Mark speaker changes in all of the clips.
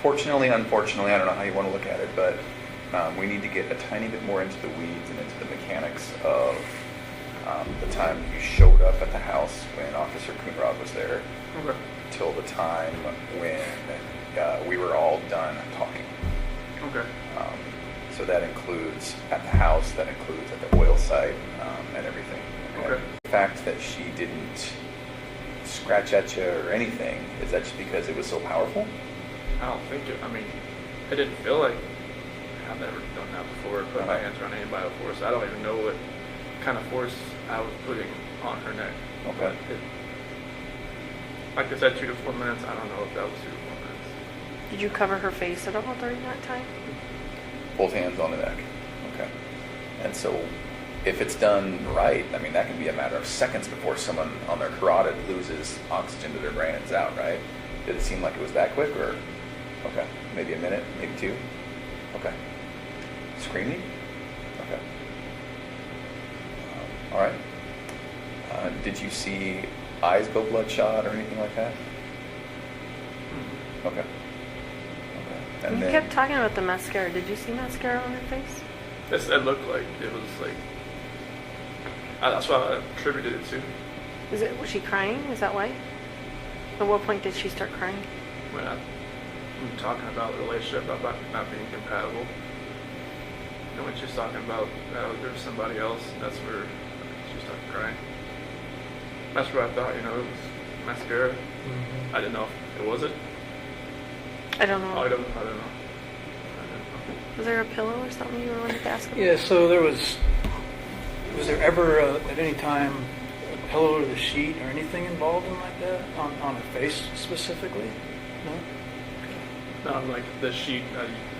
Speaker 1: Fortunately, unfortunately, I don't know how you want to look at it, but we need to get a tiny bit more into the weeds and into the mechanics of the time you showed up at the house when Officer Coonrod was there,
Speaker 2: Okay.
Speaker 1: till the time when we were all done talking.
Speaker 2: Okay.
Speaker 1: So that includes at the house, that includes at the oil site, and everything.
Speaker 2: Okay.
Speaker 1: The fact that she didn't scratch at you or anything, is that just because it was so powerful?
Speaker 2: I don't think it, I mean, it didn't feel like, I've never done that before, put my hands around anybody before, so I don't even know what kind of force I was putting on her neck.
Speaker 1: Okay.
Speaker 2: Like I said, 2 to 4 minutes, I don't know if that was 2 to 4 minutes.
Speaker 3: Did you cover her face at all during that time?
Speaker 1: Both hands on the neck. Okay. And so if it's done right, I mean, that can be a matter of seconds before someone on their carotid loses oxygen to their brain and is out, right? Did it seem like it was that quick, or? Okay. Maybe a minute, maybe 2? Okay. Screaming? Okay. All right. Did you see eyes go bloodshot or anything like that?
Speaker 2: Mm-hmm.
Speaker 1: Okay. And
Speaker 3: you
Speaker 1: then,
Speaker 3: kept talking about the mascara. Did you see mascara on her face?
Speaker 2: It looked like it was like, that's what I attributed it to.
Speaker 3: Was she crying? Is that why? At what point did she start crying?
Speaker 2: When I'm talking about the relationship about not being compatible. And when she's talking about there's somebody else, that's where she started crying. That's what I thought, it was mascara.
Speaker 4: Mm-hmm.
Speaker 2: I didn't know if it was it.
Speaker 3: I don't know.
Speaker 2: I don't know.
Speaker 3: Was there a pillow or something you wanted to ask about?
Speaker 4: Yeah, so was there ever at any time a pillow or the sheet or anything involved in like that on her face specifically? No?
Speaker 2: No, like the sheet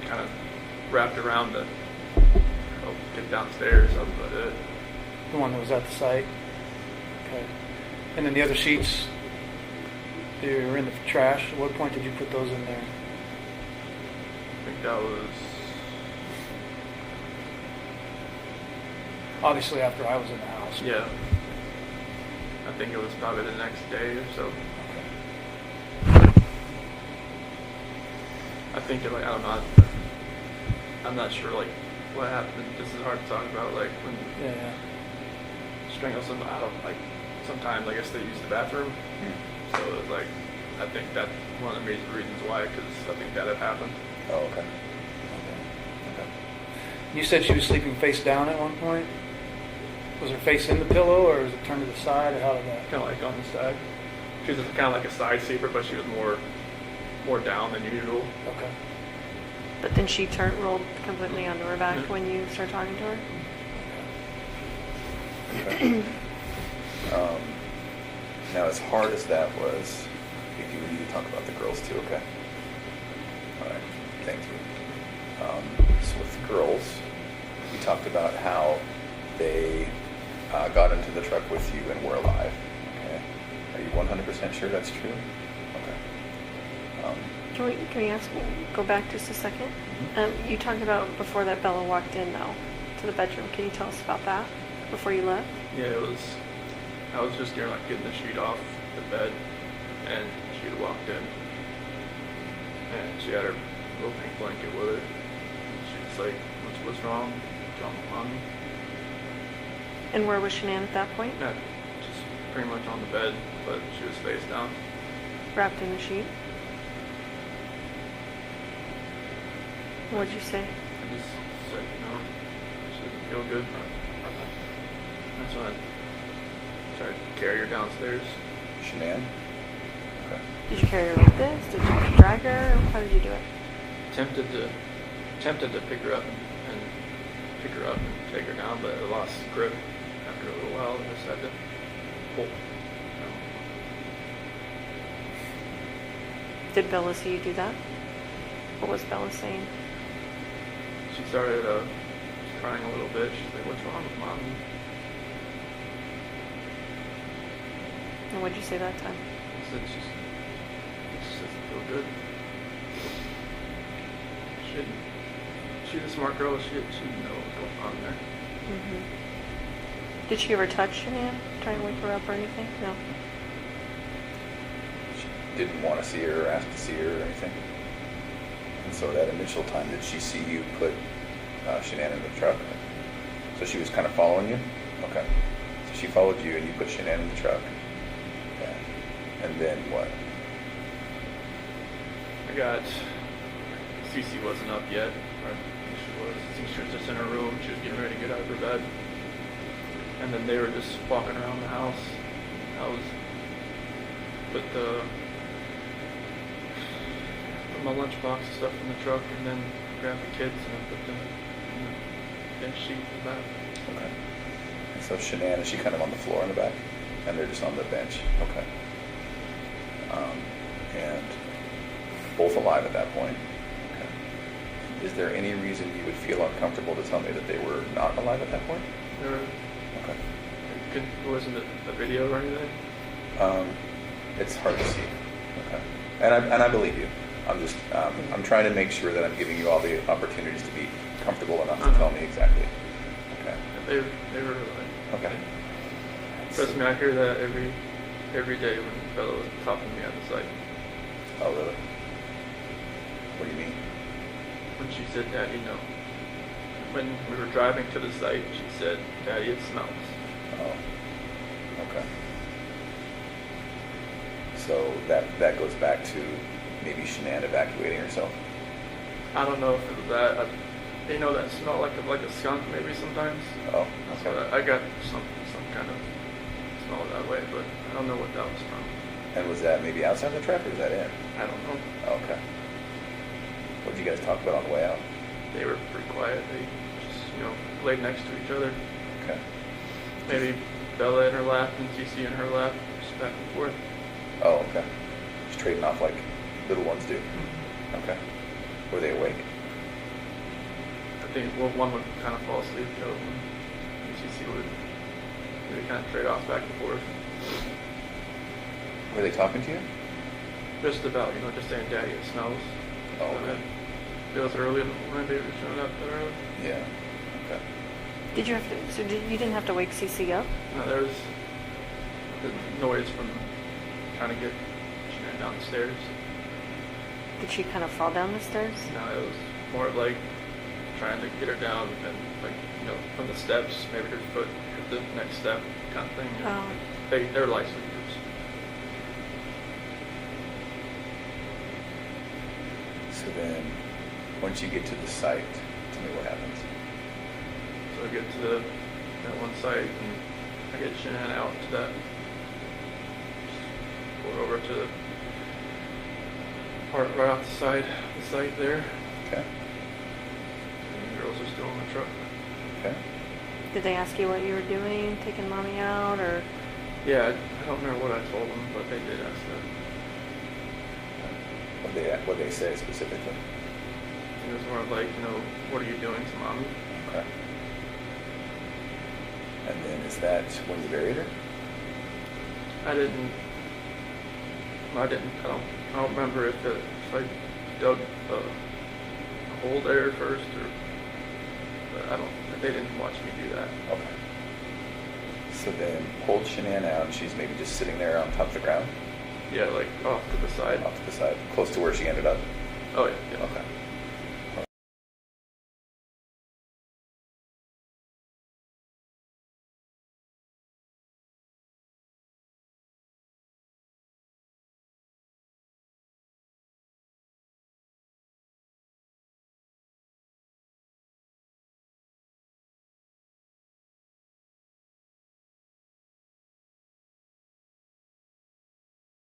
Speaker 2: kind of wrapped around to help get downstairs. That was about it.
Speaker 4: The one that was at the site? Okay. And then the other sheets, they were in the trash. At what point did you put those in there?
Speaker 2: I think that was
Speaker 4: Obviously after I was in the house.
Speaker 2: yeah. I think it was probably the next day or so. I think I don't know. I'm not sure what happened. This is hard to talk about. Like when
Speaker 4: Yeah.
Speaker 2: strangle someone. I don't sometimes I guess they use the bathroom. So it was I think that's one of the major reasons why, because I think that had happened.
Speaker 1: oh, okay.
Speaker 4: You said she was sleeping face down at one point? Was her face in the pillow or was it turned to the side, or how did that?
Speaker 2: Kind of like on the side. She was kind of like a side sleeper, but she was more down than usual.
Speaker 4: Okay.
Speaker 3: But then she rolled completely onto her back when you started talking to her?
Speaker 1: Okay. Now, as hard as that was, we need to talk about the girls too, okay? All right, thank you. So with the girls, we talked about how they got into the truck with you and were alive, okay? Are you 100% sure that's true? Okay.
Speaker 3: Can we go back just a second? You talked about before that Bella walked in, though, to the bedroom. Can you tell us about that before you left?
Speaker 2: Yeah, I was just getting the sheet off the bed, and she had walked in, and she had her little pink blanket with her. She was like, what's wrong? On me.
Speaker 3: And where was Shanann at that point?
Speaker 2: Yeah, just pretty much on the bed, but she was face down.
Speaker 3: Wrapped in the sheet? What'd you say?
Speaker 2: I just said, she doesn't feel good. That's when I tried to carry her downstairs.
Speaker 1: Shanann? Okay.
Speaker 3: Did you carry her like this? Did you drag her? How did you do it?
Speaker 2: Attempted to pick her up and take her down, but I lost grip after a little while. I just had to pull.
Speaker 3: Did Bella see you do that? What was Bella saying?
Speaker 2: She started crying a little bit. She's like, "What's wrong with Mommy?"
Speaker 3: And what'd you say that time?
Speaker 2: I said, "She doesn't feel good." She's a smart girl. She didn't know what was going on there.
Speaker 3: Mm-hmm. Did she ever touch Shanann? Try and wake her up or anything? No.
Speaker 1: She didn't want to see her or ask to see her or anything? And so that initial time, did she see you put Shanann in the truck? So she was kind of following you? Okay. So she followed you and you put Shanann in the truck. Okay. And then what?
Speaker 2: I got, Cece wasn't up yet, or she was. I think she was just in her room. She was getting ready to get out of her bed. And then they were just walking around the house. I was put my lunchbox and stuff in the truck, and then grabbed the kids and I put them in the bench seat in the back.
Speaker 1: Okay. And so Shanann, is she kind of on the floor in the back? And they're just on the bench? Okay. And both alive at that point? Okay. Is there any reason you would feel uncomfortable to tell me that they were not alive at that point?
Speaker 2: There were,
Speaker 1: Okay.
Speaker 2: wasn't it a video or anything?
Speaker 1: It's hard to see. Okay. And I believe you. I'm just, I'm trying to make sure that I'm giving you all the opportunities to be comfortable enough to tell me exactly. Okay.
Speaker 2: They were alive.
Speaker 1: Okay.
Speaker 2: Trust me, I hear that every day when the fellow was talking to me at the site.
Speaker 1: Oh, really? What do you mean?
Speaker 2: When she said, "Daddy, no." When we were driving to the site, she said, "Daddy, it smells."
Speaker 1: Oh, okay. So that goes back to maybe Shanann evacuating herself?
Speaker 2: I don't know if it was that. You know that smell like a skunk maybe sometimes.
Speaker 1: Oh,
Speaker 2: So
Speaker 1: okay.
Speaker 2: I got some kind of smell that way, but I don't know what that was from.
Speaker 1: And was that maybe outside the truck or was that in?
Speaker 2: I don't know.
Speaker 1: Oh, okay. What did you guys talk about on the way out?
Speaker 2: They were pretty quiet. They just laid next to each other.
Speaker 1: Okay.
Speaker 2: Maybe Bella in her lap and CC in her lap, just back and forth.
Speaker 1: Oh, okay. Just trading off like little ones do. Okay. Were they awake?
Speaker 2: I think one would kind of fall asleep, the other one, and CC would maybe kind of trade off back and forth.
Speaker 1: Were they talking to you?
Speaker 2: Just about, just saying, "Daddy, it smells."
Speaker 1: Oh, okay.
Speaker 2: It was early in the morning. They were showing up that early.
Speaker 1: Yeah. Okay.
Speaker 3: Did you have to, so you didn't have to wake CC up?
Speaker 2: No, there was the noise from trying to get Shanann down the stairs.
Speaker 3: Did she kind of fall down the stairs?
Speaker 2: No, it was more of like trying to get her down and from the steps, maybe her foot hit the next step kind of thing.
Speaker 3: Oh.
Speaker 2: They're light sleepers.
Speaker 1: So then, once you get to the site, tell me what happens.
Speaker 2: So I get to that one site and I get Shanann out to that. Go over to the part right off the site there.
Speaker 1: Okay.
Speaker 2: And the girls are still in the truck.
Speaker 1: Okay.
Speaker 3: Did they ask you what you were doing, taking mommy out, or?
Speaker 2: Yeah, I don't remember what I told them, but they did ask that.
Speaker 1: What they say specifically?
Speaker 2: It was more of like, what are you doing to mommy?
Speaker 1: Okay. And then is that when you buried her?
Speaker 2: I don't remember if I dug a hole there first but they didn't watch me do that.
Speaker 1: Okay. So then hold Shanann out and she's maybe just sitting there on top of the ground?
Speaker 2: Yeah, like off to the side.
Speaker 1: Off to the side, close to where she ended up?
Speaker 2: Oh yeah.
Speaker 1: Okay.